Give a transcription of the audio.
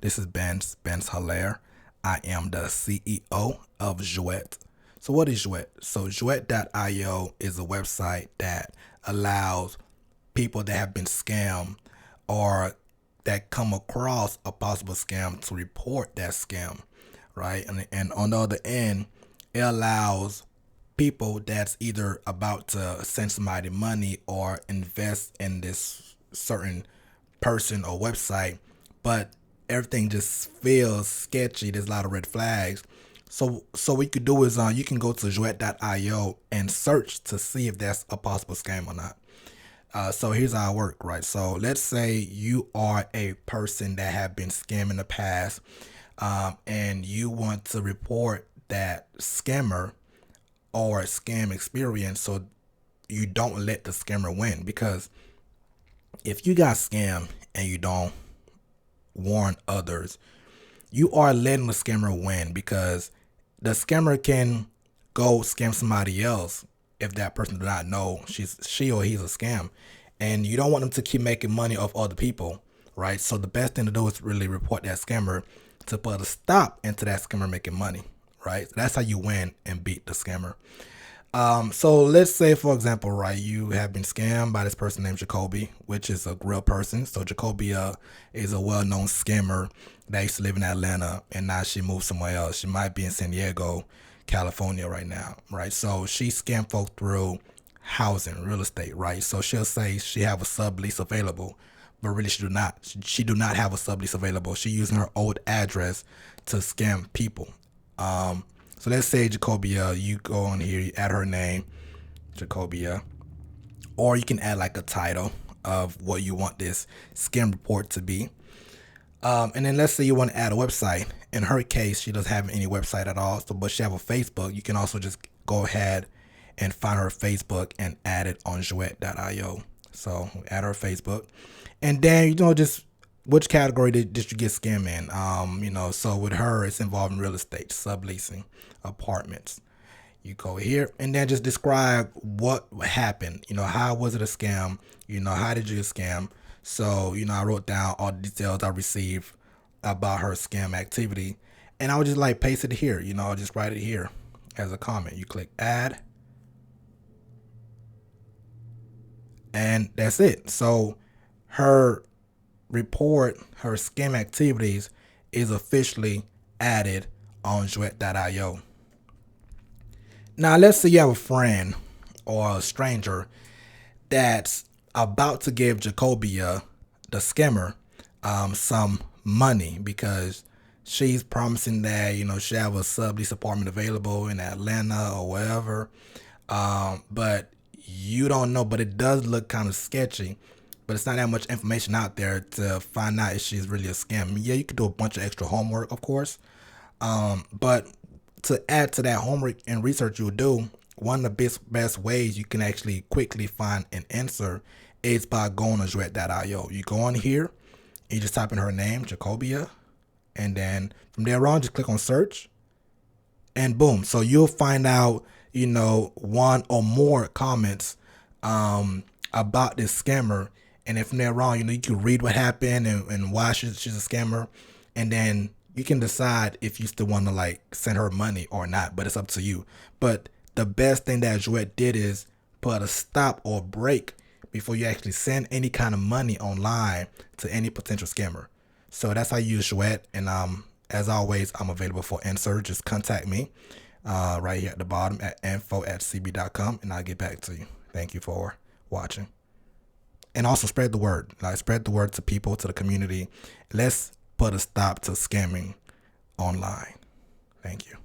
This is Ben's Hilaire. I am the CEO of Jouet. So what is Jouet? So Jouet.io is a website that allows people that have been scammed or that come across a possible scam to report that scam, right? And on the other end, it allows people that's either about to send somebody money or invest in this certain person or website, but everything just feels sketchy. There's a lot of red flags. So what you could do is you can go to Jouet.io and search to see if that's a possible scam or not. So here's how it works, right? So let's say you are a person that have been scammed in the past, and you want to report that scammer or scam experience so you don't let the scammer win. Because if you got scammed and you don't warn others, you are letting the scammer win, because the scammer can go scam somebody else if that person does not know she or he's a scam, and you don't want them to keep making money off other people, right? So the best thing to do is really report that scammer to put a stop into that scammer making money, right? So that's how you win and beat the scammer. So let's say, for example, right, you have been scammed by this person named Jacoby, which is a real person. So Jacoby is a well-known scammer that used to live in Atlanta, and now she moved somewhere else. She might be in San Diego, California right now, right? So she scammed folk through housing, real estate, right? So she'll say she have a sublease available, but really she do not. She do not have a sublease available. She using her old address to scam people. So let's say Jacobia, you go on here, you add her name, Jacobia, or you can add like a title of what you want this scam report to be. And then let's say you want to add a website. In her case, she doesn't have any website at all, but she have a Facebook. You can also just go ahead and find her Facebook and add it on Jouet.io. So add her Facebook, and then just which category did you get scammed in? So with her, it's involving real estate, subleasing, apartments. You go here and then just describe what happened. How was it a scam? How did you get scammed? So, I wrote down all the details I received about her scam activity, and I would just like paste it here. I'll just write it here as a comment. You click add, and that's it. So her report, her scam activities is officially added on Jouet.io. Now, let's say you have a friend or a stranger that's about to give Jacobia, the scammer, some money because she's promising that, she have a sublease apartment available in Atlanta or wherever. But you don't know, but it does look kind of sketchy. But it's not that much information out there to find out if she's really a scam. Yeah, you could do a bunch of extra homework, of course. But to add to that homework and research you do, one of the best ways you can actually quickly find an answer is by going to Jouet.io. You go on here, you just type in her name, Jacobia, and then from there on, just click on search, and boom. So you'll find out, one or more comments about this scammer. And if they're wrong, you can read what happened and why she's a scammer. And then you can decide if you still want to like send her money or not, but it's up to you. But the best thing that Jouet did is put a stop or break before you actually send any kind of money online to any potential scammer. So that's how you use Jouet. And as always, I'm available for answer. Just contact me right here at the bottom at info@cb.com, and I'll get back to you. Thank you for watching. And also spread the word. Like, spread the word to people, to the community. Let's put a stop to scamming online. Thank you.